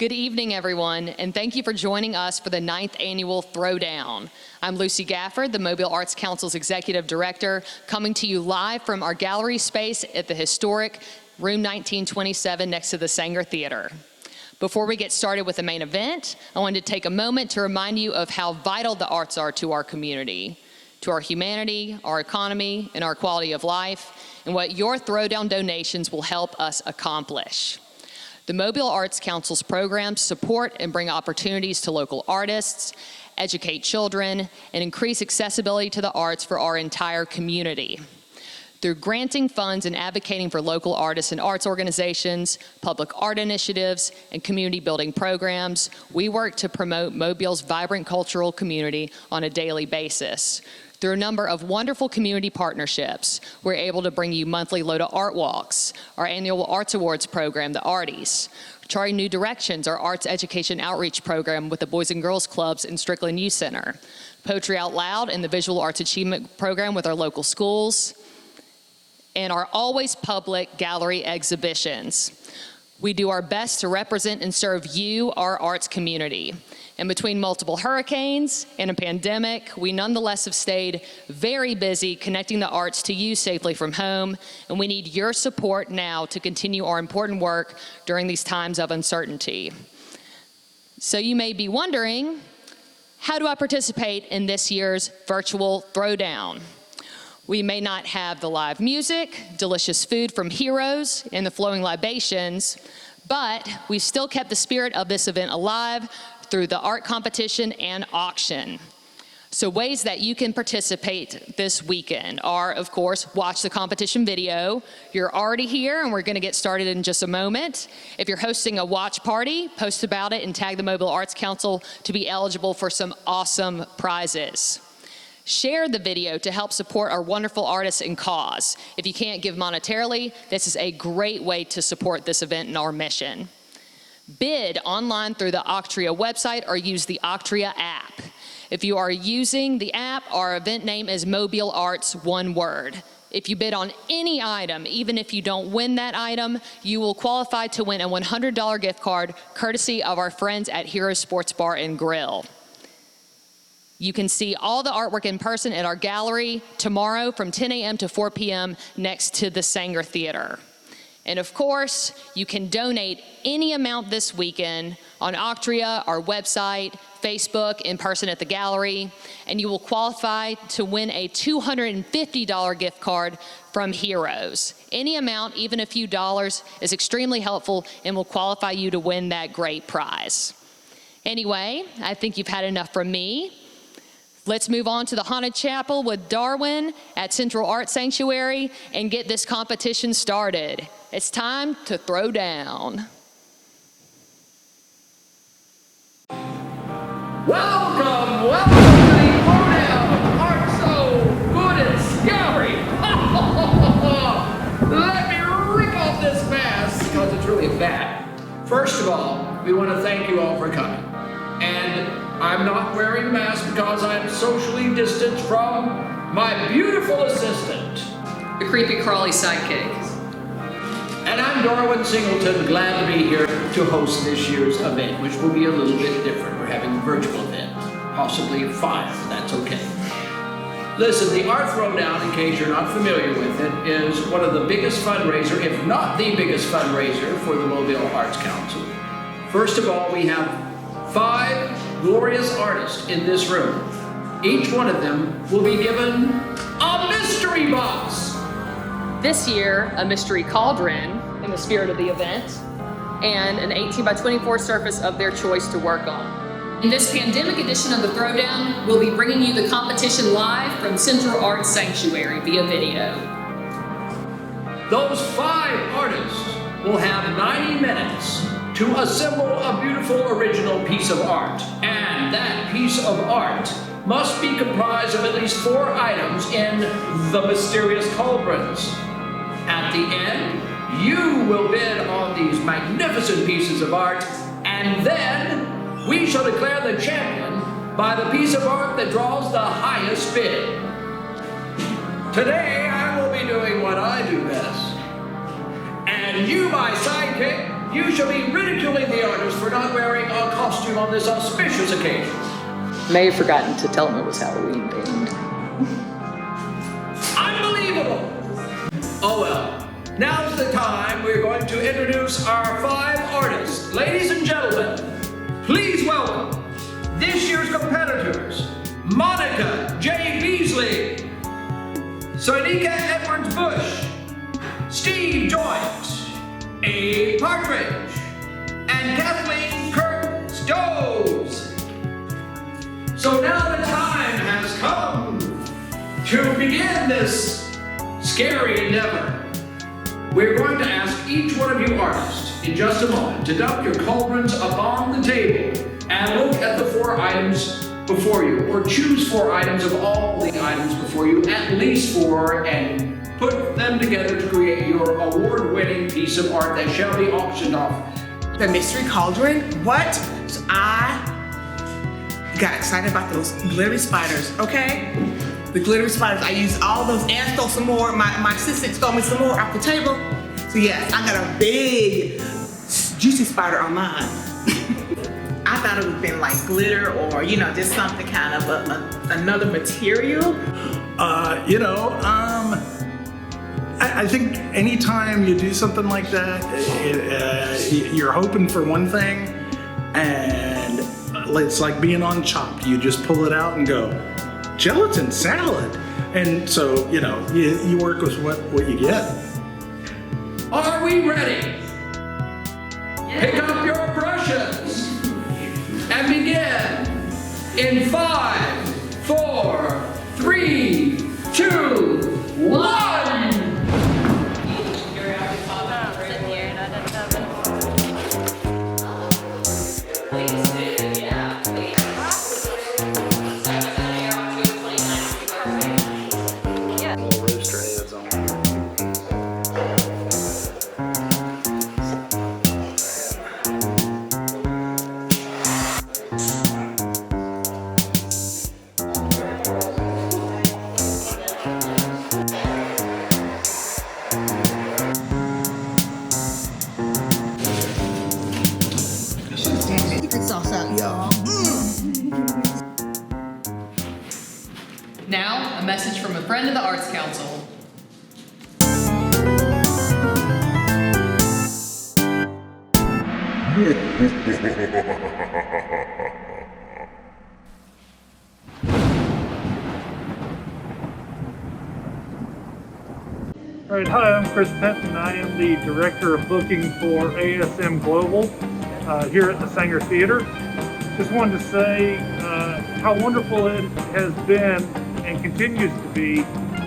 Good evening, everyone, and thank you for joining us for the 9th Annual Throwdown. I'm Lucy Gafford, the Mobile Arts Council's Executive Director, coming to you live from our gallery space at the historic Room 1927 next to the Sanger Theater. Before we get started with the main event, I wanted to take a moment to remind you of how vital the arts are to our community, to our humanity, our economy, and our quality of life, and what your Throwdown donations will help us accomplish. The Mobile Arts Council's programs support and bring opportunities to local artists, educate children, and increase accessibility to the arts for our entire community. Through granting funds and advocating for local artists and arts organizations, public art initiatives, and community building programs, we work to promote Mobile's vibrant cultural community on a daily basis. Through a number of wonderful community partnerships, we're able to bring you monthly Loda Art Walks, our annual Arts Awards program, the Arties, Charting New Directions, our arts education outreach program with the Boys and Girls Clubs and Strickland Youth Center, Poetry Out Loud and the Visual Arts Achievement program with our local schools, and our always public gallery exhibitions. We do our best to represent and serve you, our arts community. And between multiple hurricanes and a pandemic, we nonetheless have stayed very busy connecting the arts to you safely from home, and we need your support now to continue our important work during these times of uncertainty. So you may be wondering, how do I participate in this year's virtual Throwdown? We may not have the live music, delicious food from heroes, and the flowing libations, but we've still kept the spirit of this event alive through the art competition and auction. So ways that you can participate this weekend are, of course, watch the competition video. You're already here, and we're going to get started in just a moment. If you're hosting a watch party, post about it and tag the Mobile Arts Council to be eligible for some awesome prizes. Share the video to help support our wonderful artists and cause. If you can't give monetarily, this is a great way to support this event and our mission. Bid online through the Octria website or use the Octria app. If you are using the app, our event name is Mobile Arts, one word. If you bid on any item, even if you don't win that item, you will qualify to win a $100 gift card courtesy of our friends at Hero Sports Bar and Grill. You can see all the artwork in person at our gallery tomorrow from 10 a.m. to 4 p.m. next to the Sanger Theater. And of course, you can donate any amount this weekend on Octria, our website, Facebook, in person at the gallery, and you will qualify to win a $250 gift card from Heroes. Any amount, even a few dollars, is extremely helpful and will qualify you to win that great prize. Anyway, I think you've had enough from me. Let's move on to the Haunted Chapel with Darwin at Central Art Sanctuary and get this competition started. It's time to throw down. Welcome to the Throwdown Art So Good and Scary. Let me rip off this mask because it's really bad. First of all, we want to thank you all for coming. And I'm not wearing a mask because I'm socially distanced from my beautiful assistant, The creepy crawly sidekick. and I'm Darwin Singleton, glad to be here to host this year's event, which will be a little bit different. We're having a virtual event, possibly 5, that's okay. Listen, the Art Throwdown, in case you're not familiar with it, is one of the biggest fundraiser, if not the biggest fundraiser for the Mobile Arts Council. First of all, we have 5 glorious artists in this room. Each one of them will be given a mystery box. This year, a mystery cauldron in the spirit of the event, and an 18 by 24 surface of their choice to work on. In this pandemic edition of the Throwdown, we'll be bringing you the competition live from Central Arts Sanctuary via video. Those 5 artists will have 90 minutes to assemble a beautiful original piece of art. And that piece of art must be comprised of at least 4 items in the mysterious cauldrons. At the end, you will bid on these magnificent pieces of art, and then we shall declare the champion by the piece of art that draws the highest bid. Today, I will be doing what I do best. And you, my sidekick, you shall be ridiculing the artist for not wearing a costume on this auspicious occasion. May have forgotten to tell him it was Halloween themed. Unbelievable! Oh well. Now's the time we're going to introduce our 5 artists. Ladies and gentlemen, please welcome this year's competitors, Monica J. Beasley, Soynika Edwards-Bush, Steve Joynt, Abe Partridge, and Kathleen Kirk Stoves. So now the time has come to begin this scary endeavor. We're going to ask each one of you artists in just a moment to dump your cauldrons upon the table and look at the 4 items before you, or choose 4 items of all the items before you, at least 4, and put them together to create your award-winning piece of art that shall be auctioned off. The mystery cauldron? What? So I got excited about those glittery spiders, okay? The glittery spiders, I used all those and stole some more. My assistant stole me some more off the table. So yes, I got a big, juicy spider on mine. I thought it would have been like glitter or, you know, just something kind of another material. I think anytime you do something like that, you're hoping for one thing, and it's like being on Chopped. You just pull it out and go, gelatin salad. And so, you work with what you get. Are we ready? Pick up your brushes and begin in 5, 4, 3, 2, 1. Now, a message from a friend of the Arts Council. All right, hi, I'm Chris Penton. I am the Director of Booking for ASM Global here at the Sanger Theater. Just wanted to say how wonderful it has been and continues to be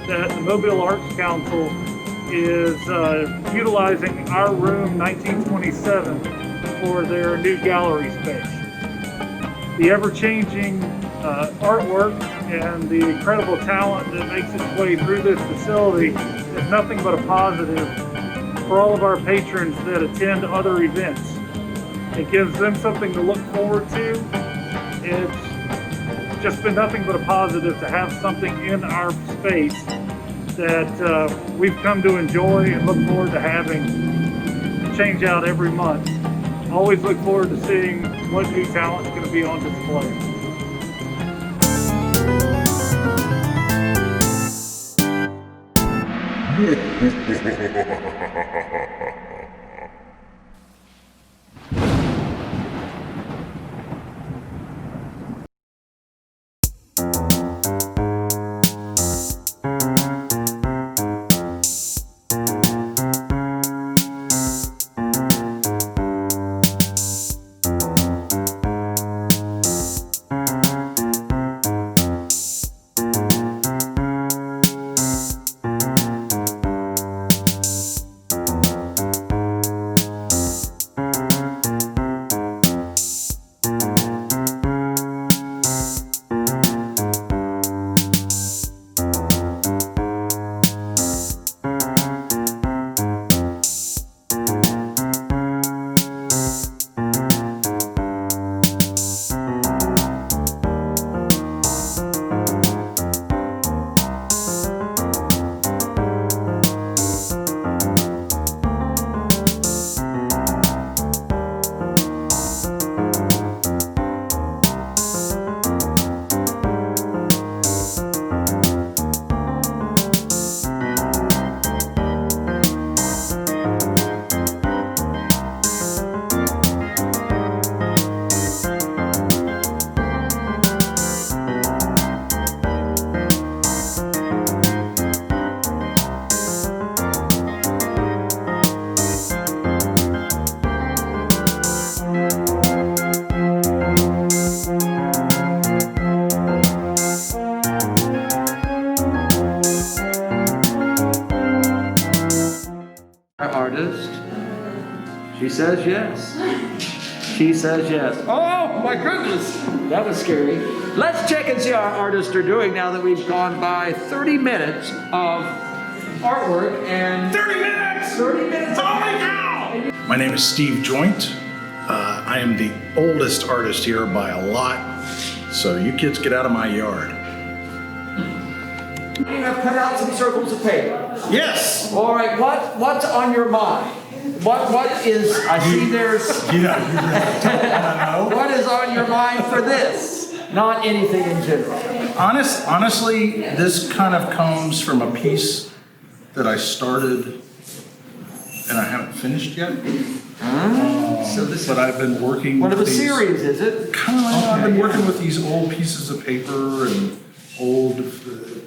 that the Mobile Arts Council is utilizing our room 1927 for their new gallery space. The ever-changing artwork and the incredible talent that makes its way through this facility is nothing but a positive for all of our patrons that attend other events. It gives them something to look forward to. It's just been nothing but a positive to have something in our space that we've come to enjoy and look forward to having change out every month. Always look forward to seeing what new talent is going to be on display. Our artist. She says yes. She says yes. Oh my goodness, that was scary. Let's check and see how our artists are doing now that we've gone by 30 minutes of artwork and 30 minutes! 30 minutes. Holy cow! My name is Steve Joynt. I am the oldest artist here by a lot, so you kids get out of my yard. You have cut out some circles of paper. Yes! All right, what's on your mind? What is, I see there's, Yeah, I don't know. what is on your mind for this? Not anything in general. Honestly, this kind of comes from a piece that I started and I haven't finished yet. So this But I've been working one of a with these, series, is it? kind of, I've been working with these old pieces of paper and old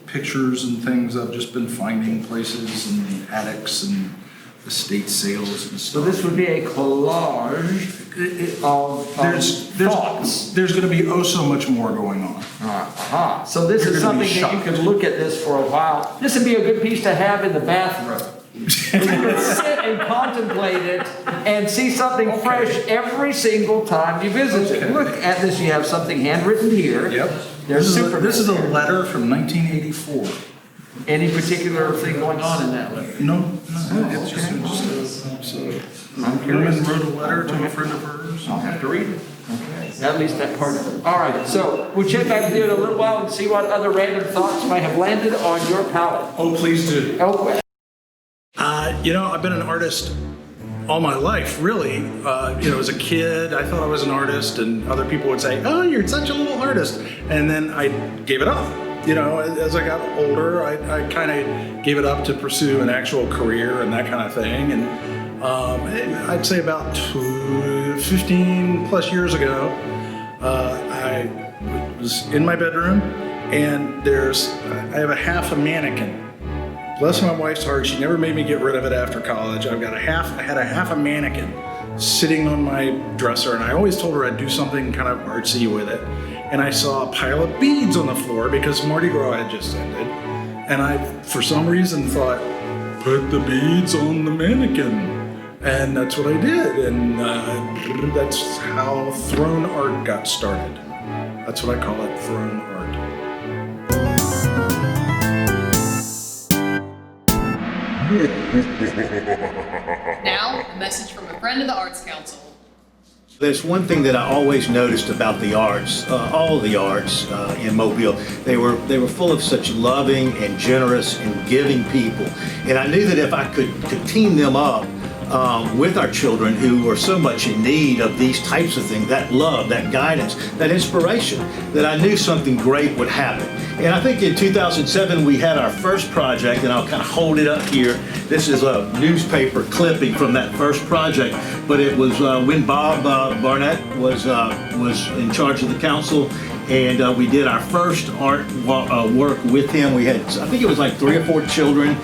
pictures and things I've just been finding places and attics and estate sales and So stuff. this would be a collage of thoughts. There's going to be oh so much more going on. Uh-huh. So this You're is gonna be something that you shocked. could look at this for a while. This would be a good piece to have in the bathroom. You could sit and contemplate it and see something fresh every single time you visit it. Okay. Look at this, you have something handwritten here. Yep. There's This is a Superman. letter from 1984. Any particular thing going on in that letter? No, it's just a woman wrote a letter to a friend of hers. I'll have to read it. Okay. At least that part of it. All right, so we'll check back with you in a little while and see what other random thoughts might have landed on your palette. Oh, please do. Oh, I've been an artist all my life, really. As a kid, I thought I was an artist, and other people would say, "Oh, you're such a little artist," and then I gave it up. As I got older, I kind of gave it up to pursue an actual career and that kind of thing. And I'd say about 15 plus years ago, I was in my bedroom, and I have half a mannequin. Bless my wife's heart, she never made me get rid of it after college. I had a half a mannequin sitting on my dresser, and I always told her I'd do something kind of artsy with it. And I saw a pile of beads on the floor because Mardi Gras had just ended. And I, for some reason, thought, put the beads on the mannequin. And that's what I did. And that's how throne art got started. That's what I call it, throne art. Now, a message from a friend of the Arts Council. There's one thing that I always noticed about the arts, all the arts in Mobile. They were full of such loving and generous and giving people. And I knew that if I could team them up with our children who are so much in need of these types of things, that love, that guidance, that inspiration, that I knew something great would happen. And I think in 2007 we had our first project, and I'll kind of hold it up here. This is a newspaper clipping from that first project, but it was when Bob Barnett was in charge of the council, and we did our first art work with him. We had, I think it was like 3 or 4 children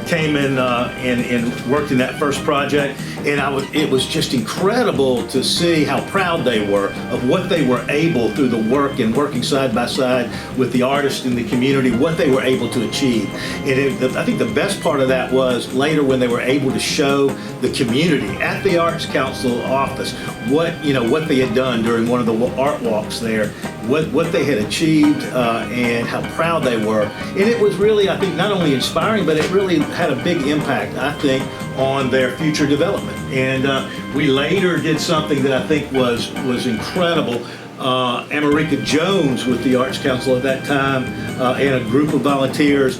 came in and worked in that first project, and it was just incredible to see how proud they were of what they were able through the work and working side by side with the artists in the community, what they were able to achieve. And I think the best part of that was later when they were able to show the community at the Arts Council office what they had done during one of the art walks there, what they had achieved and how proud they were. And it was really, I think, not only inspiring, but it really had a big impact, I think, on their future development. And we later did something that I think was incredible. America Jones with the Arts Council at that time and a group of volunteers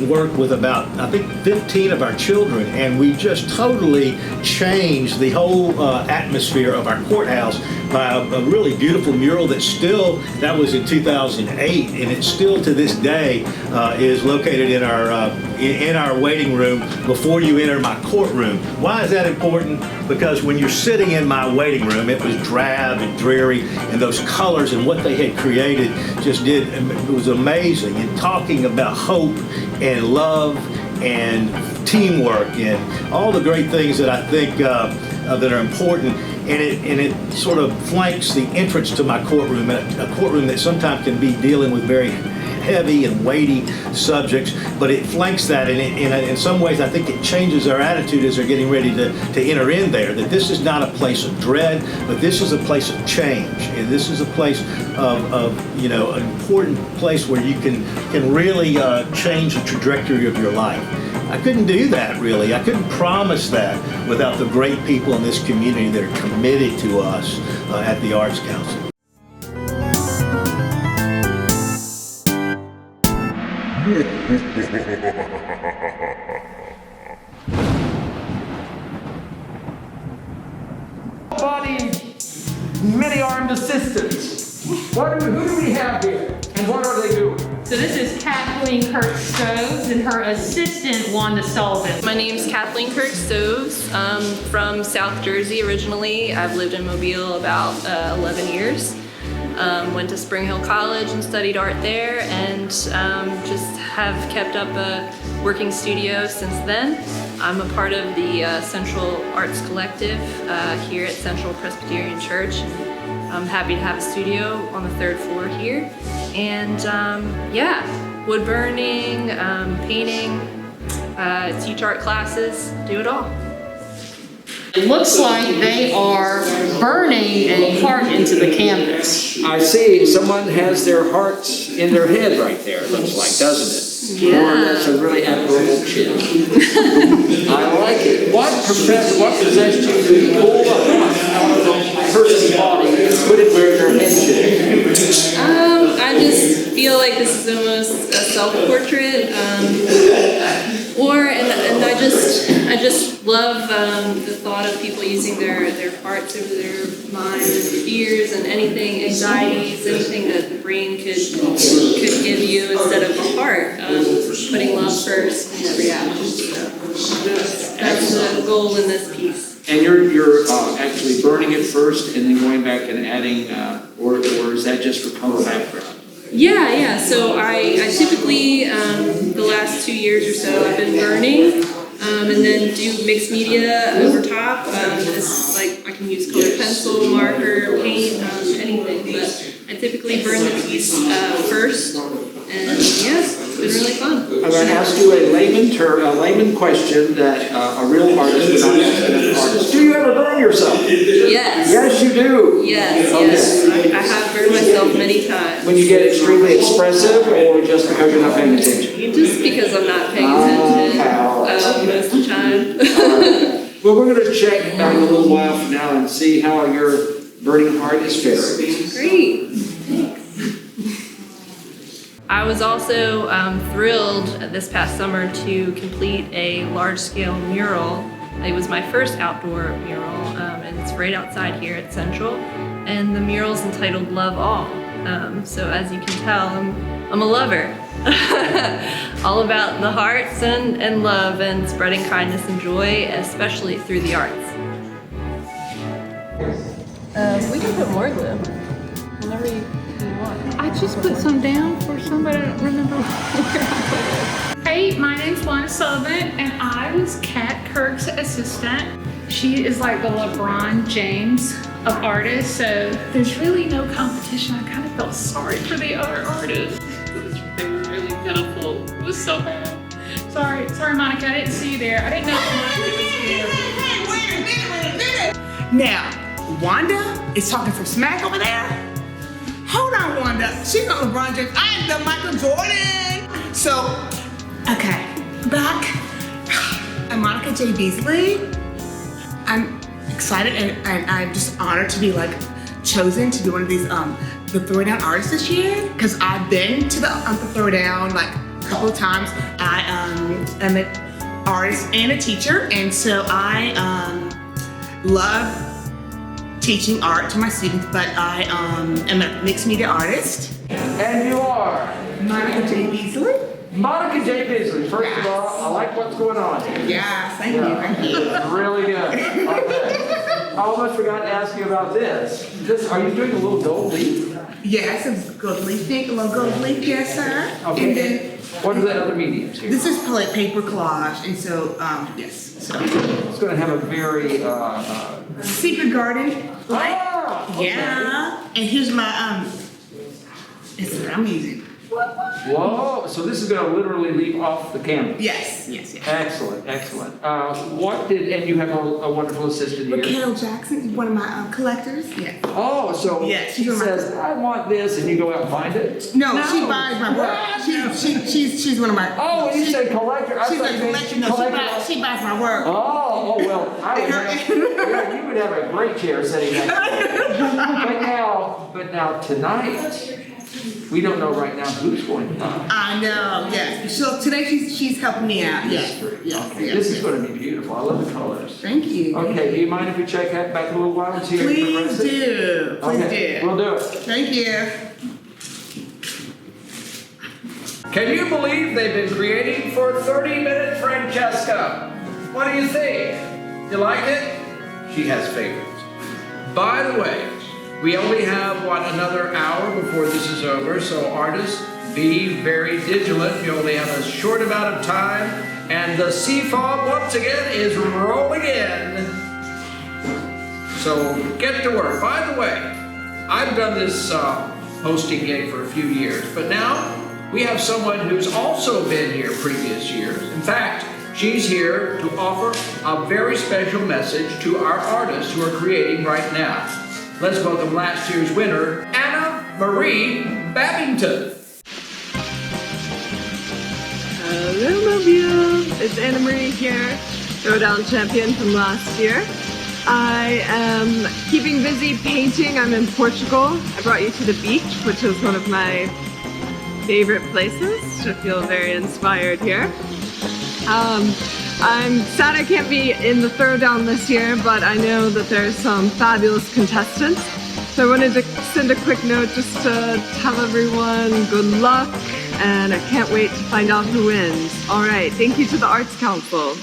worked with about, I think, 15 of our children, and we just totally changed the whole atmosphere of our courthouse by a really beautiful mural that was in 2008, and it still to this day is located in our waiting room before you enter my courtroom. Why is that important? Because when you're sitting in my waiting room, it was drab and dreary, and those colors and what they had created it was amazing. And talking about hope and love and teamwork and all the great things that I think that are important. And it sort of flanks the entrance to my courtroom, a courtroom that sometimes can be dealing with very heavy and weighty subjects, but it flanks that, and in some ways I think it changes our attitude as they're getting ready to enter in there, that this is not a place of dread, but this is a place of change, and this is a place of you know, an important place where you can really change the trajectory of your life. I couldn't do that, really. I couldn't promise that without the great people in this community that are committed to us at the Arts Council. Many armed assistants. Who do we have here, and what are they doing? So this is Kathleen Kirk Stoves and her assistant, Wanda Sullivan. My name's Kathleen Kirk Stoves. I'm from South Jersey originally. I've lived in Mobile about 11 years. Went to Spring Hill College and studied art there, and just have kept up a working studio since then. I'm a part of the Central Arts Collective here at Central Presbyterian Church. I'm happy to have a studio on the 3rd floor here. And yeah, wood burning, painting, teach art classes, do it all. It looks like they are burning a heart into the canvas. I see someone has their hearts in their head right there, it looks like, doesn't it? Yeah. That's a really admirable chin. I like it. What possessed you to pull a heart out of a person's body and put it where their head should? I just feel like this is almost a self-portrait, I just love the thought of people using their hearts over their minds and fears and anything, anxieties, anything that the brain could give you instead of the heart, putting love first in every action. So that's the goal in this piece. And you're actually burning it first and then going back and adding, or is that just for color background? Yeah. So I typically, the last 2 years or so, I've been burning, and then do mixed media over top. It's like I can use colored pencil, marker, paint, anything. But I typically burn the piece first, and yeah, it's been really fun. I'm going to ask you a layman question that a real artist would not ask another artist. Do you ever burn yourself? Yes. Yes, you do. Yes. I have burned myself many times. When you get extremely expressive, or just because you're not paying attention? Just because I'm not paying attention most of the time. Well, we're going to check in a little while from now and see how your burning heart is faring. Great. I was also thrilled this past summer to complete a large-scale mural. It was my first outdoor mural, and it's right outside here at Central. And the mural's entitled Love All. So as you can tell, I'm a lover. All about the hearts and love and spreading kindness and joy, especially through the arts. We can put more glue whenever you want. I just put some down for somebody, I don't remember where I put it. Hey, my name's Wanda Sullivan, and I was Kat Kirk's assistant. She is like the LeBron James of artists, so there's really no competition. I kind of felt sorry for the other artists. They were really pitiful. It was so bad. Sorry, Monica, I didn't see you there. I didn't know Monica was here. Wait a minute. Now, Wanda is talking some smack over there. Hold on, Wanda. She's not LeBron James. I'm the Michael Jordan. So, okay, back. I'm Monica J. Beasley. I'm excited and I'm just honored to be like chosen to be one of these the Throwdown artists this year, because I've been to the Throwdown like a couple of times. I am an artist and a teacher, and so I love teaching art to my students, but I am a mixed media artist. And you are? Monica J. Beasley. Monica J. Beasley, first of all, I like what's going on here. Yeah, thank you. Really good. Okay. I almost forgot to ask you about this. Are you doing a little gold leaf? Yes, it's gold leaf, a little gold leaf, yes, sir. Okay. And then what are the other mediums here? this is like paper collage, and so yes. So it's going to have a very secret garden. Like, okay. yeah. And here's my it's what I'm using. Whoa, so this is going to literally leap off the canvas. Yes, yes, yes. Excellent, excellent. And you have a wonderful assistant here. Raquel Jackson, one of my collectors. Yeah. Oh, so Yes, she she's one of my- says, I want this, and you go out and find it? No, she buys my work. She's one of my. Oh, you say collector. I She's thought a you meant collector. No, she buys my work. Oh, well, yeah, you would have a great chair sitting next to you. But now tonight, we don't know right now who's going to buy. I know, yes. So today she's helping me out. Yes. Yes. Okay, Yes, this is yes. going to be beautiful. I love the colors. Thank you. Okay, do you mind if we check that back a little while and see how you Please progress it? do. Please Okay, do. we'll do it. Thank you. Can you believe they've been creating for 30-minute Francesca? What do you think? You like it? She has favorites. By the way, we only have, another hour before this is over, so artists, be very vigilant. You only have a short amount of time, and the sea fog, once again, is rolling in. So get to work. By the way, I've done this hosting gig for a few years, but now we have someone who's also been here previous years. In fact, she's here to offer a very special message to our artists who are creating right now. Let's welcome last year's winner, Anna Marie Babington. Hello, Mobile. It's Anna Marie here, Throwdown champion from last year. I am keeping busy painting. I'm in Portugal. I brought you to the beach, which is one of my favorite places. I feel very inspired here. I'm sad I can't be in the Throwdown this year, but I know that there's some fabulous contestants. So I wanted to send a quick note just to tell everyone good luck, and I can't wait to find out who wins. All right, thank you to the Arts Council.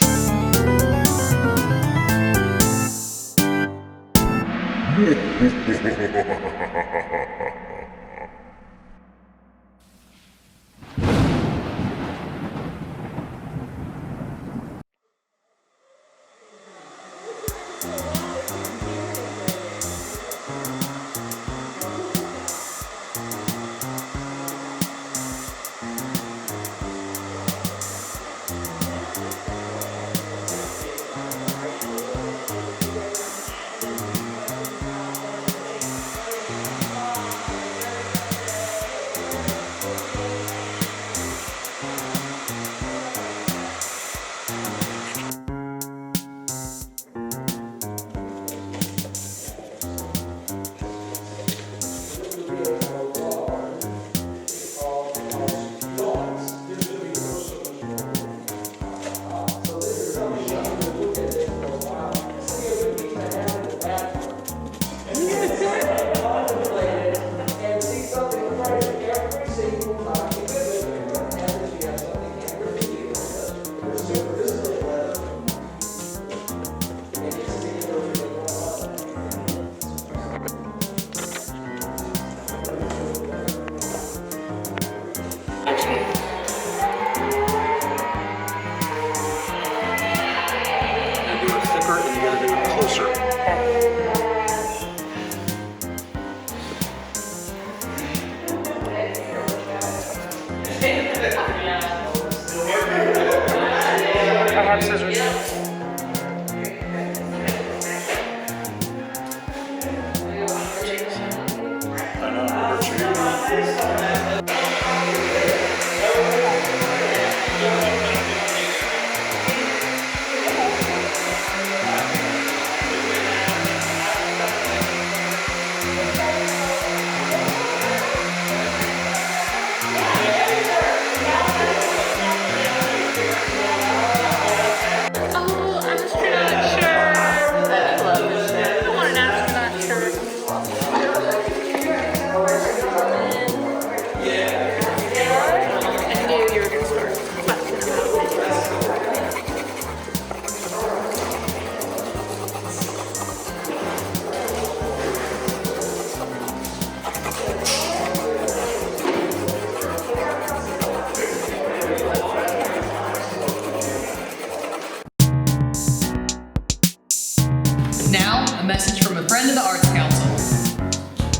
Now, a message from a friend of the Arts Council.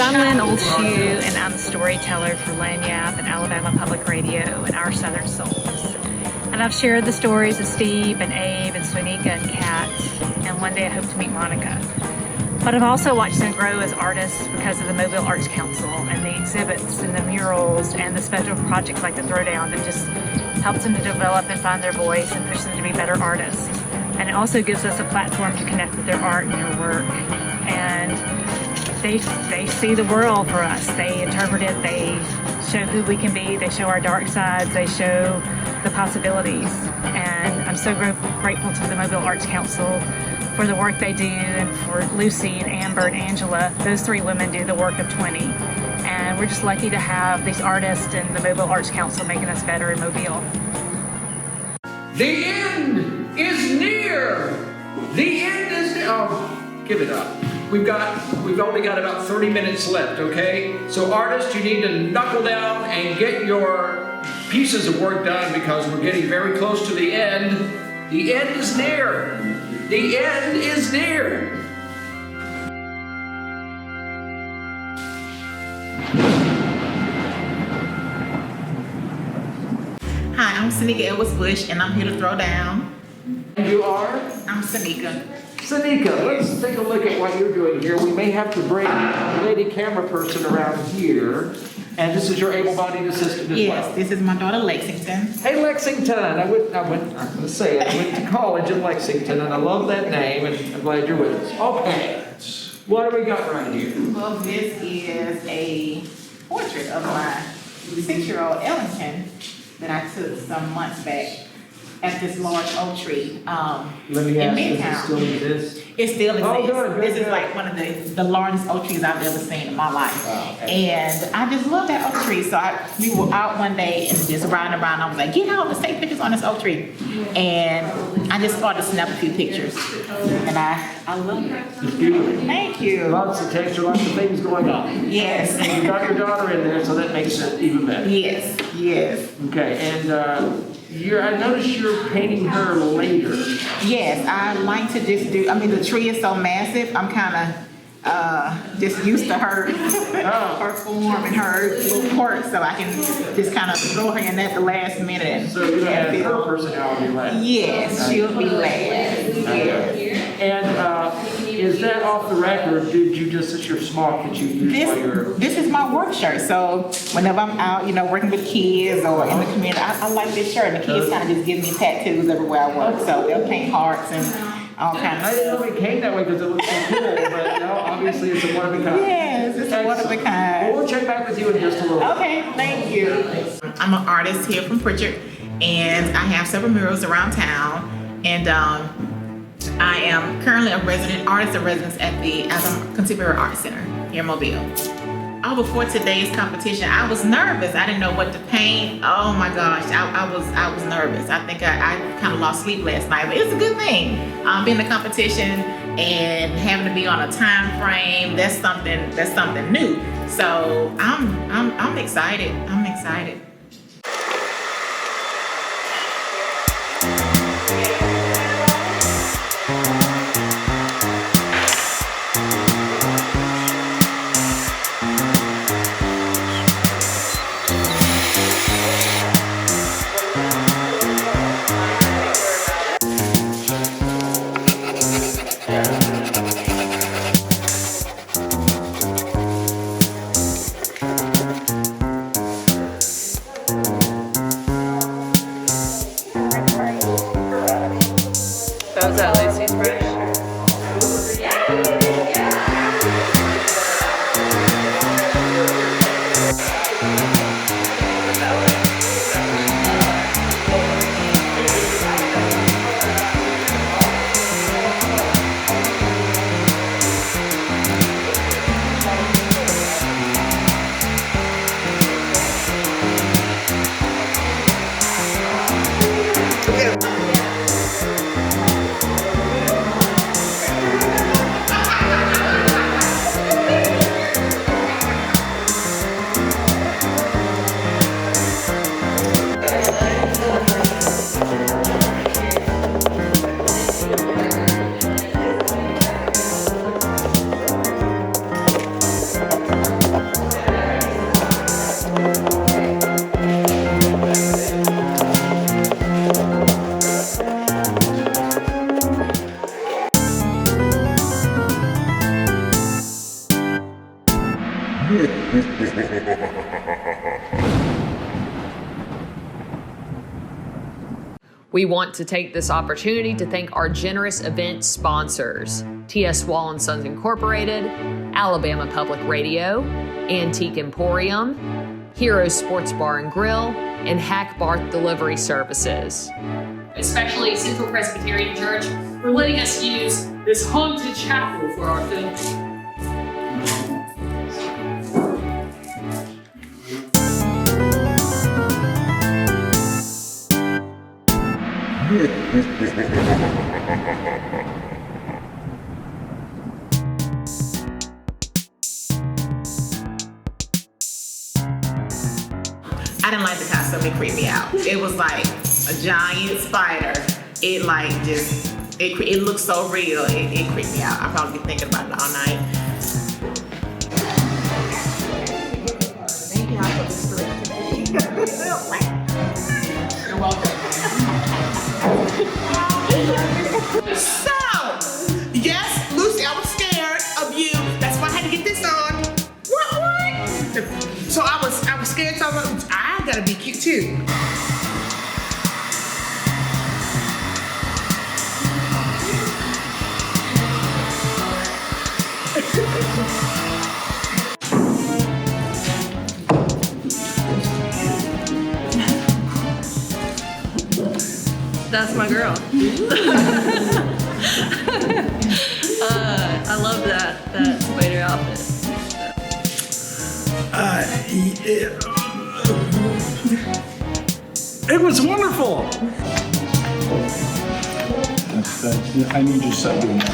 I'm Lynn Oldshoe, and I'm a storyteller for Lanyap and Alabama Public Radio and Our Southern Souls. And I've shared the stories of Steve and Abe and Soynika and Kat, and one day I hope to meet Monica. But I've also watched them grow as artists because of the Mobile Arts Council and the exhibits and the murals and the special projects like the Throwdown that just helps them to develop and find their voice and push them to be better artists. And it also gives us a platform to connect with their art and their work. And they see the world for us. They interpret it, they show who we can be, they show our dark sides, they show the possibilities. And I'm so grateful to the Mobile Arts Council for the work they do, and for Lucy and Amber and Angela. Those three women do the work of 20. And we're just lucky to have these artists and the Mobile Arts Council making us better in Mobile. The end is near. The end is near. Oh, give it up. We've only got about 30 minutes left, okay? So artists, you need to knuckle down and get your pieces of work done because we're getting very close to the end. The end is near. The end is near. Hi, I'm Soynika Edwards-Bush, and I'm here to throw down. And you are? I'm Soynika. Soynika, let's take a look at what you're doing here. We may have to bring a lady camera person around here. And this is your able-bodied assistant as well? Yes, this is my daughter Lexington. Hey Lexington, I went to college in Lexington, and I love that name, and I'm glad you're with us. Okay, what do we got right here? Well, this is a portrait of my 6-year-old Ellington that I took some months back at this large oak tree Let me in ask, Midtown. does it still exist? It still exists. Oh, good, this good. is like one of the largest oak trees I've ever seen in my life. Oh, okay. And I just love that oak tree. So we were out one day and just riding around. I was like, get out, let's take pictures on this oak tree. And I just started to snap a few pictures. And I love it. It's beautiful. Thank you. Lots of texture, lots of things going on. Yes. And you got your daughter in there, so that makes it even better. Yes, yes. Okay, and I noticed you're painting her later. Yes, I like to just do, the tree is so massive, I'm kind of just used to her, her form and her little quirk, so I can just kind of throw her in at the last minute. So you're going to have her personality last. Yes, she'll be last. Yes. And is that off the rack, or did you just, it's your smock that you use while you're... This is my work shirt, so whenever I'm out, working with kids or in the community, I like this shirt. The kids kind of just give me tattoos everywhere I work, so they'll paint hearts and all kinds of I didn't know it came that way because it looks so cool, but no, obviously it's a one of a kind. Yes, it's a one of a kind. Well, we'll check back with you in just a little bit. Okay, thank you. I'm an artist here from Pritchard, and I have several murals around town, and I am currently a resident artist in residence at the Alabama Contemporary Art Center here in Mobile. Oh, before today's competition, I was nervous. I didn't know what to paint. Oh my gosh, I was nervous. I think I kind of lost sleep last night, but it's a good thing. Being in a competition and having to be on a time frame, that's something new. So I'm excited. I'm excited. We want to take this opportunity to thank our generous event sponsors: T.S. Wall & Sons Incorporated, Alabama Public Radio, Antique Emporium, Hero Sports Bar and Grill, and Hack Barth Delivery Services. Especially Central Presbyterian Church for letting us use this haunted chapel for our film. I didn't like the costume. It creeped me out. It was like a giant spider. It like just, it looked so real. It creeped me out. I'll probably be thinking about it all night. Thank you for the story today. You're welcome. So, yes, Lucy, I was scared of you. That's why I had to get this on. What? So I was scared. So I gotta be cute too. That's my girl. I love that spider outfit. It was wonderful. I need you set doing that.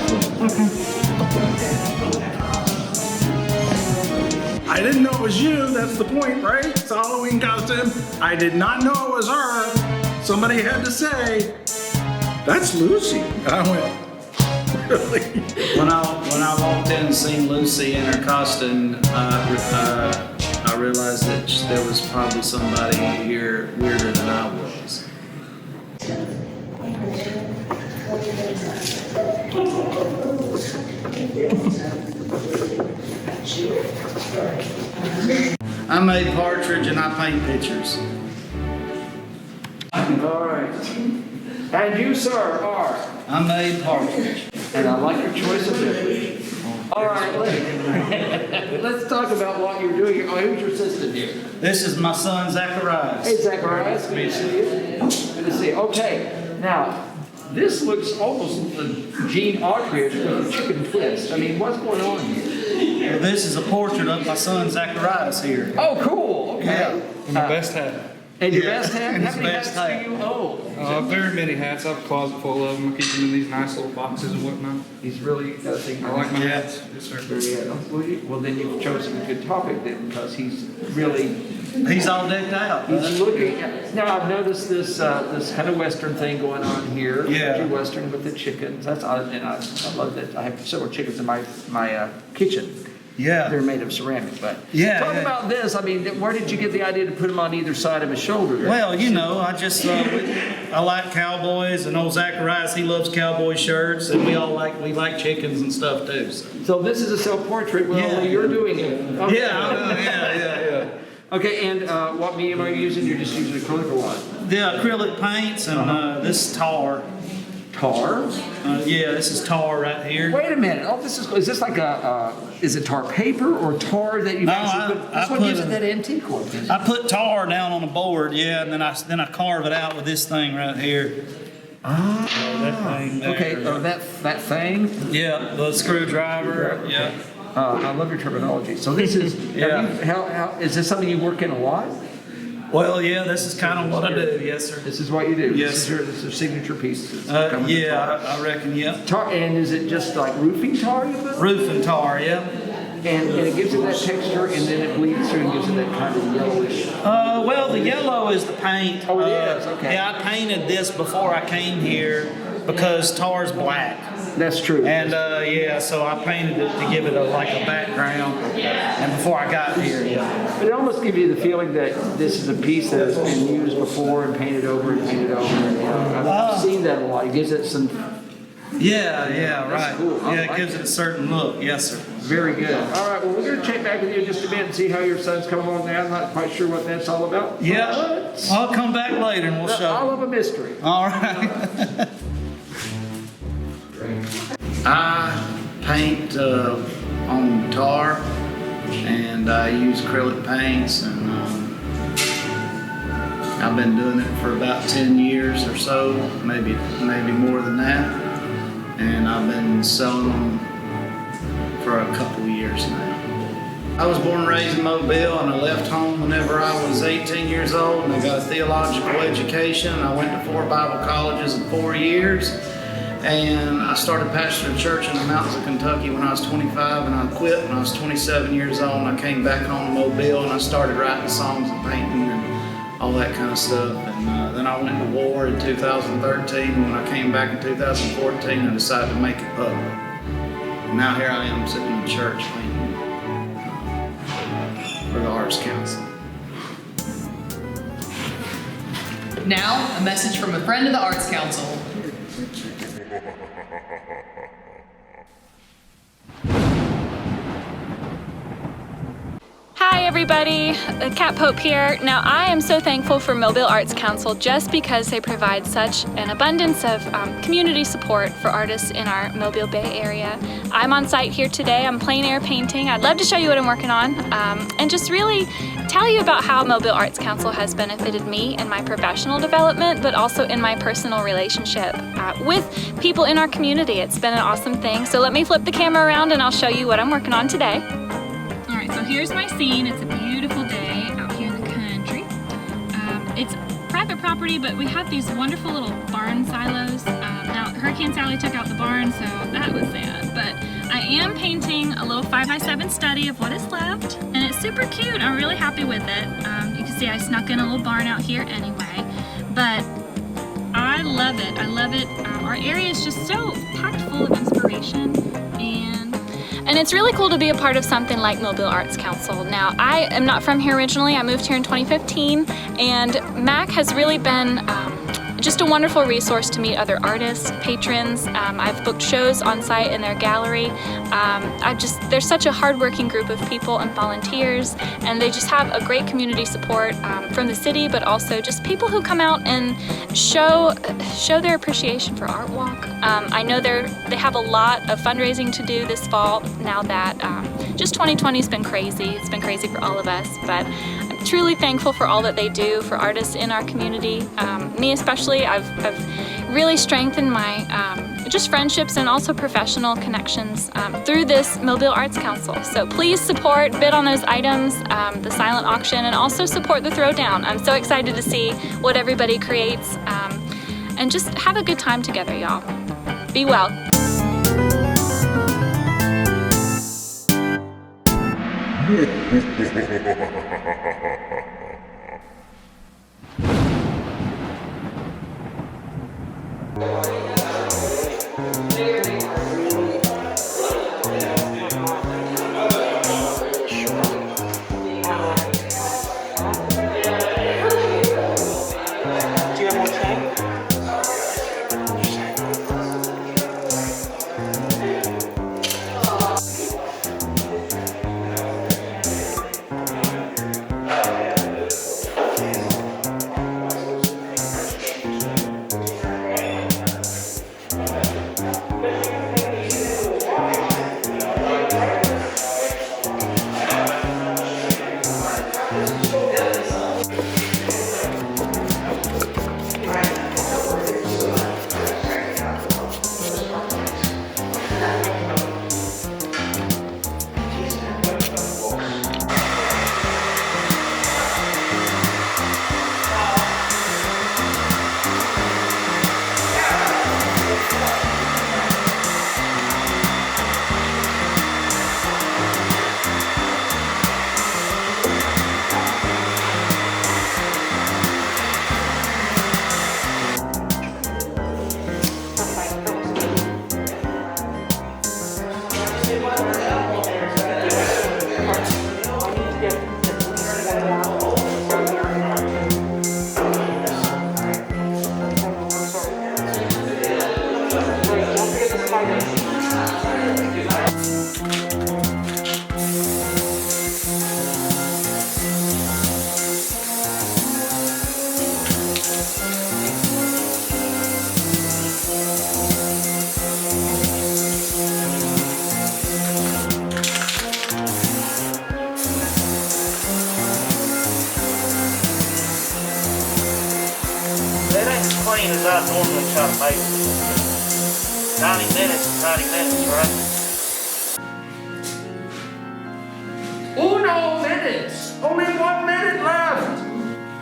I didn't know it was you. That's the point, right? It's a Halloween costume. I did not know it was her. Somebody had to say, "That's Lucy." And I went, "Really?" When I walked in and seen Lucy in her costume, I realized that there was probably somebody here weirder than I was. I'm Abe Partridge and I paint pictures. All right. And you, sir, are? I'm Abe Partridge. And I like your choice of different. All right, let's talk about what you're doing here. Oh, who's your assistant here? This is my son, Zacharias. Hey, Zacharias. Good to see you. Good to see you. Okay, now, this looks almost Gene Autry with a chicken twist. I mean, what's going on here? Well, this is a portrait of my son, Zacharias here. Oh, cool. Okay. Yeah. My best hat. And your best hat? And How his many best hats hat. do you own? Very many hats. I have a closet full of them. I keep them in these nice little boxes and whatnot. He's really got a thing. I like my hats. Yes, sir. Yeah. Well, then you've chosen a good topic then, because he's really... He's all decked out. He's looking. Now I've noticed this this kind of Western thing going on here. Yeah. Western with the chickens. That's and I love that. I have several chickens in my kitchen. Yeah. They're made of ceramic, but Yeah, talk yeah. about this. I mean, where did you get the idea to put them on either side of his shoulder? Well, you know, I just I like cowboys, and old Zacharias, he loves cowboy shirts, and we like chickens and stuff too. So this is a self-portrait. Well, Yeah. you're doing it. Okay. Yeah. Okay, and what medium are you using? You're just using acrylic or what? The acrylic paints, and this is tar. Tar? Yeah, this is tar right here. Wait a minute. Oh, is this like is it tar paper or tar that you actually put? That's what gives it that antique look. I put tar down on the board, yeah, and then I carve it out with this thing right here. That thing there. Okay, that thing? Yeah, the screwdriver, yeah. I love your terminology. So this is, how is this something you work in a lot? Well, yeah, this is kind of what I do, yes, sir. This is what you do? Yes, sir. This is your signature piece? Yeah, I reckon, yeah. Tar, and is it just like roofing tar you put? Roofing tar, yeah. And it gives it that texture, and then it bleeds through and gives it that kind of yellowish. Well, the yellow is the paint. Oh, it is? Okay. Yeah, I painted this before I came here because tar's black. That's true. And yeah, so I painted it to give it a background. And before I got here, yeah. But it almost gives you the feeling that this is a piece that has been used before and painted over and painted over. And, I've seen that a lot. It gives it some. Yeah, right. Cool. Yeah, it gives it a certain look. Yes, sir. Very good. All right, well, we're going to check back with you in just a minute and see how your son's coming along now. I'm not quite sure what that's all about. Yeah, I'll come back later and we'll show All you. of a mystery. All right. I paint on tar, and I use acrylic paints, and I've been doing it for about 10 years or so, maybe more than that, and I've been selling them for a couple of years now. I was born and raised in Mobile, and I left home whenever I was 18 years old, and I got a theological education. I went to 4 Bible colleges in 4 years. And I started pastoring a church in the mountains of Kentucky when I was 25, and I quit when I was 27 years old, and I came back home to Mobile, and I started writing songs and painting and all that kind of stuff. And then I went to war in 2013. When I came back in 2014, I decided to make it public. And now here I am sitting in the church painting for the Arts Council. Now, a message from a friend of the Arts Council. Hi everybody, Kat Pope here. Now I am so thankful for Mobile Arts Council just because they provide such an abundance of community support for artists in our Mobile Bay area. I'm on site here today, I'm plein air painting. I'd love to show you what I'm working on and just really tell you about how Mobile Arts Council has benefited me in my professional development, but also in my personal relationship with people in our community. It's been an awesome thing. So let me flip the camera around and I'll show you what I'm working on today. So here's my scene. It's a beautiful day out here in the country. It's private property, but we have these wonderful little barn silos. Now, Hurricane Sally took out the barn, so that was sad. But I am painting a little 5x7 study of what is left, and it's super cute. I'm really happy with it. You can see I snuck in a little barn out here anyway, but I love it. I love it. Our area is just so packed full of inspiration. And it's really cool to be a part of something like Mobile Arts Council. Now, I am not from here originally. I moved here in 2015, and MAC has really been just a wonderful resource to meet other artists, patrons. I've booked shows on site in their gallery. They're such a hardworking group of people and volunteers, and they just have a great community support from the city, but also just people who come out and show their appreciation for Art Walk. I know they have a lot of fundraising to do this fall now that just 2020 has been crazy. It's been crazy for all of us, but I'm truly thankful for all that they do for artists in our community. Me especially, I've really strengthened my just friendships and also professional connections through this Mobile Arts Council. So please support, bid on those items, the silent auction, and also support the Throwdown. I'm so excited to see what everybody creates and just have a good time together, y'all. Be well. clean as I normally try to make it. 90 minutes is 90 minutes, right? Uno minutes. Only 1 minute left.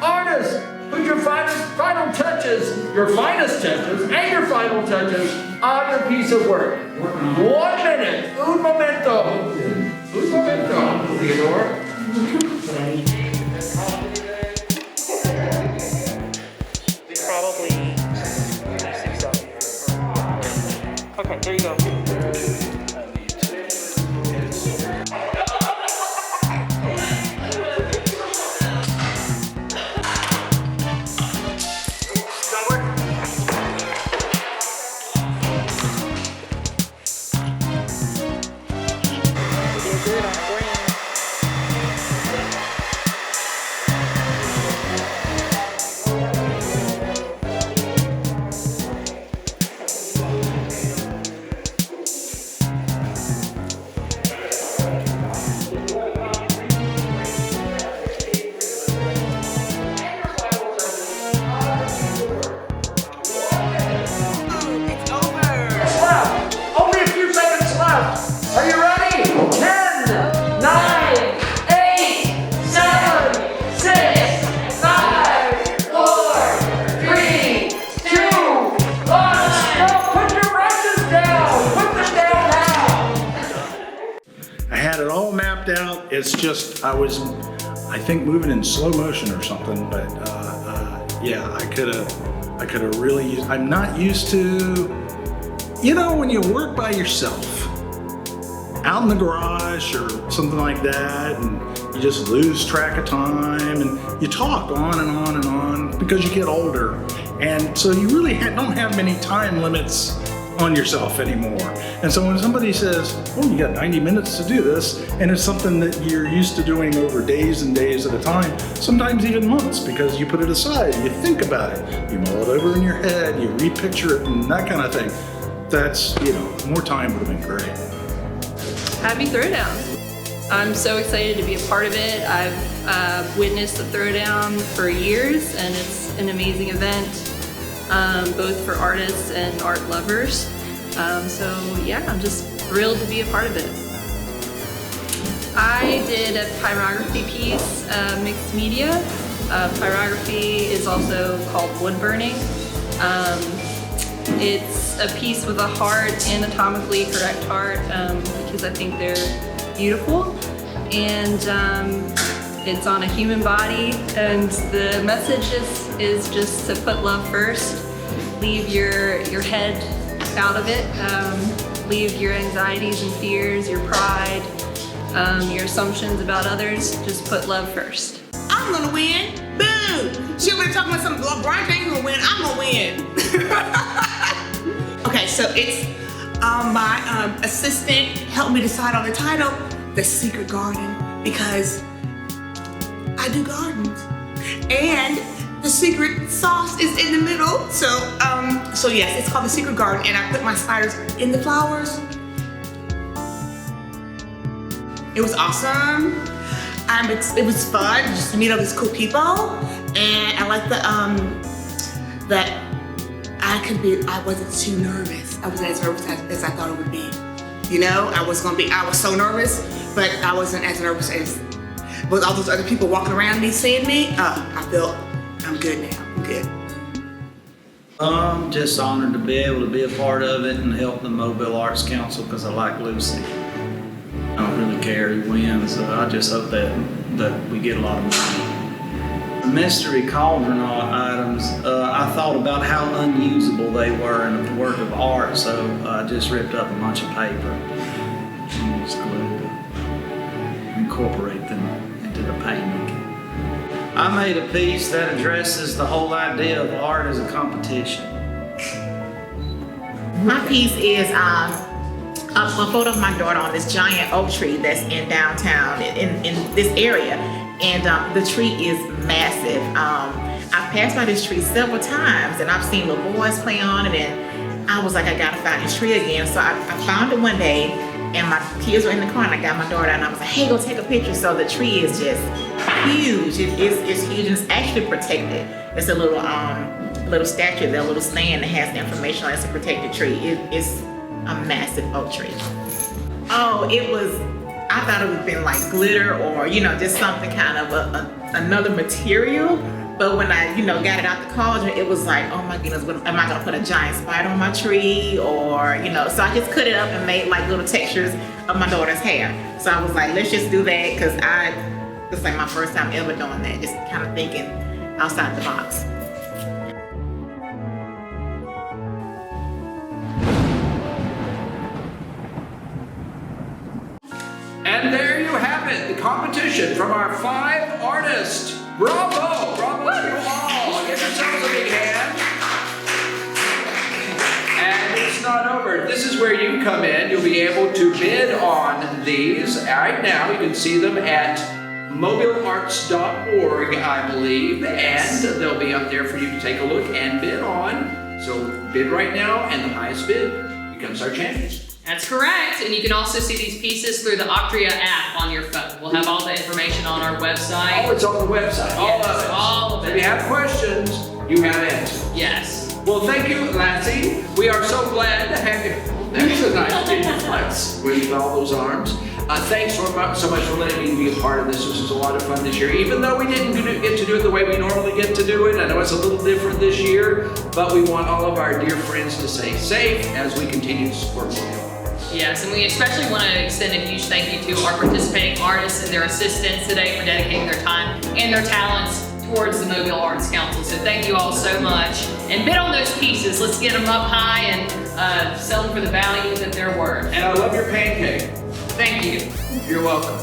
Artists, put your final touches, your finest touches, and your final touches on your piece of work. 1 minute. Un momento. Un momento. Theodore. Probably 6 Okay, there you go. It's just, I was, I think, moving in slow motion or something, but yeah, I could have really used, I'm not used to, you know, when you work by yourself, out in the garage or something like that, and you just lose track of time, and you talk on and on and on because you get older, and so you really don't have many time limits on yourself anymore. And so when somebody says, oh, you got 90 minutes to do this, and it's something that you're used to doing over days and days at a time, sometimes even months, because you put it aside, you think about it, you mull it over in your head, you repicture it and that kind of thing. That's, you know, more time would have been great. Happy Throwdown. I'm so excited to be a part of it. I've witnessed the Throwdown for years, and it's an amazing event. Both for artists and art lovers. So yeah, I'm just thrilled to be a part of it. I did a pyrography piece, mixed media. Pyrography is also called wood burning. It's a piece with a heart, anatomically correct heart, because I think they're beautiful. And it's on a human body, and the message is just to put love first. Leave your head out of it. Leave your anxieties and fears, your pride, your assumptions about others. Just put love first. I'm gonna win. Boom! She over there talking about something. LeBron James gonna win. I'm gonna win. Okay, so it's my assistant helped me decide on the title, The Secret Garden, because I do gardens, and the secret sauce is in the middle. So yes, it's called The Secret Garden, and I put my spiders in the flowers. It was awesome. It was fun just to meet all these cool people, and I like that I wasn't too nervous. I wasn't as nervous as I thought it would be. You know, I was so nervous, but I wasn't as nervous as with all those other people walking around me seeing me. I felt I'm good now. I'm good. I'm just honored to be able to be a part of it and help the Mobile Arts Council because I like Lucy. I don't really care who wins. I just hope that we get a lot of money. The mystery cauldron items, I thought about how unusable they were in a work of art, so I just ripped up a bunch of paper and used glue to incorporate them into the painting. I made a piece that addresses the whole idea of art as a competition. My piece is a photo of my daughter on this giant oak tree that's in downtown, in this area, and the tree is massive. I've passed by this tree several times, and I've seen little boys play on it, and I was like, I gotta find this tree again. So I found it one day, and my kids were in the car, and I got my daughter, and I was like, hey, go take a picture. So the tree is just huge. It's huge, and it's actually protected. It's a little little statue, that little stand that has the information on it's a protected tree. It's a massive oak tree. Oh, I thought it would have been like glitter or, just something kind of another material. But when I, got it out the cauldron, it was like, oh my goodness, am I gonna put a giant spider on my tree? Or, so I just cut it up and made like little textures of my daughter's hair. So I was like, let's just do that, because it's like my first time ever doing that, just kind of thinking outside the box. And there you have it, the competition from our 5 artists. Bravo! Bravo to you all! Give yourselves a big hand. And it's not over. This is where you come in. You'll be able to bid on these. Right now, you can see them at mobilearts.org, I believe, and they'll be up there for you to take a look and bid on. So bid right now, and the highest bid becomes our champions. That's correct, and you can also see these pieces through the Octria app on your phone. We'll have all the information on our website. Oh, it's on the website, all of it. All of it. If you have questions, you have answers. Yes. Well, thank you, Lassie. We are so glad to have you. That's a nice big flex with all those arms. Thanks so much for letting me be a part of this. This was a lot of fun this year. Even though we didn't get to do it the way we normally get to do it, I know it's a little different this year, but we want all of our dear friends to stay safe as we continue to support Mobile. Yes, and we especially want to extend a huge thank you to our participating artists and their assistants today for dedicating their time and their talents towards the Mobile Arts Council. So thank you all so much. And bid on those pieces. Let's get them up high and sell them for the value that they're worth. And I love your pancake. Thank you. You're welcome. On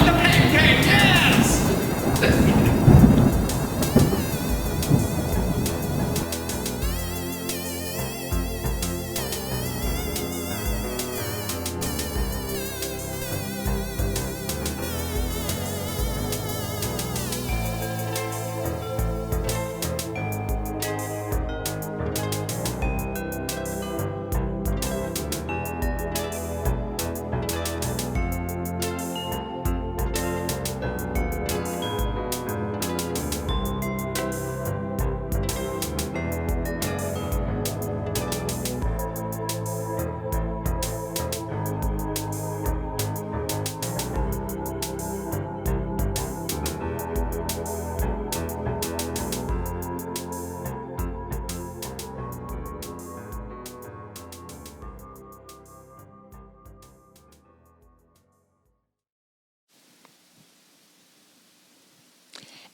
the pancake, yes!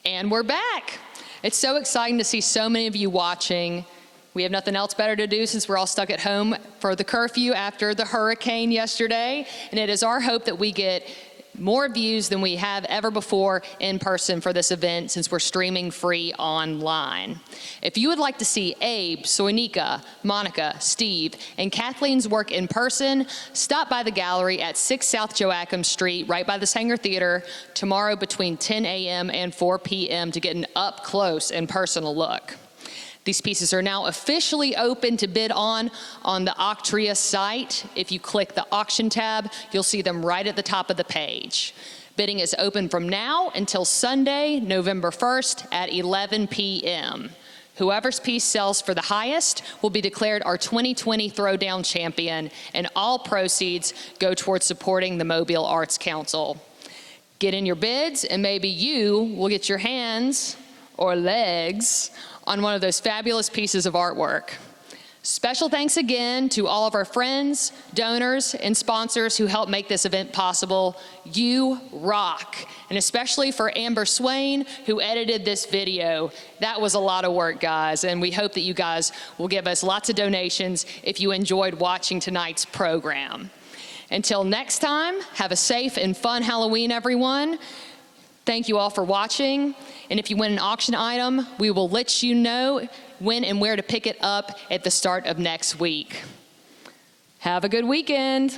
And we're back. It's so exciting to see so many of you watching. We have nothing else better to do since we're all stuck at home for the curfew after the hurricane yesterday. And it is our hope that we get more views than we have ever before in person for this event, since we're streaming free online. If you would like to see Abe, Soynika, Monica, Steve, and Kathleen's work in person, stop by the gallery at 6 South Joachim Street, right by the Sanger Theater, tomorrow between 10 a.m. and 4 p.m. to get an up-close and personal look. These pieces are now officially open to bid on the Octria site. If you click the auction tab, you'll see them right at the top of the page. Bidding is open from now until Sunday, November 1st at 11 p.m. Whoever's piece sells for the highest will be declared our 2020 Throwdown champion, and all proceeds go towards supporting the Mobile Arts Council. Get in your bids, and maybe you will get your hands or legs on one of those fabulous pieces of artwork. Special thanks again to all of our friends, donors, and sponsors who helped make this event possible. You rock. And especially for Amber Swain, who edited this video. That was a lot of work, guys, and we hope that you guys will give us lots of donations if you enjoyed watching tonight's program. Until next time, have a safe and fun Halloween, everyone. Thank you all for watching. And if you win an auction item, we will let you know when and where to pick it up at the start of next week. Have a good weekend.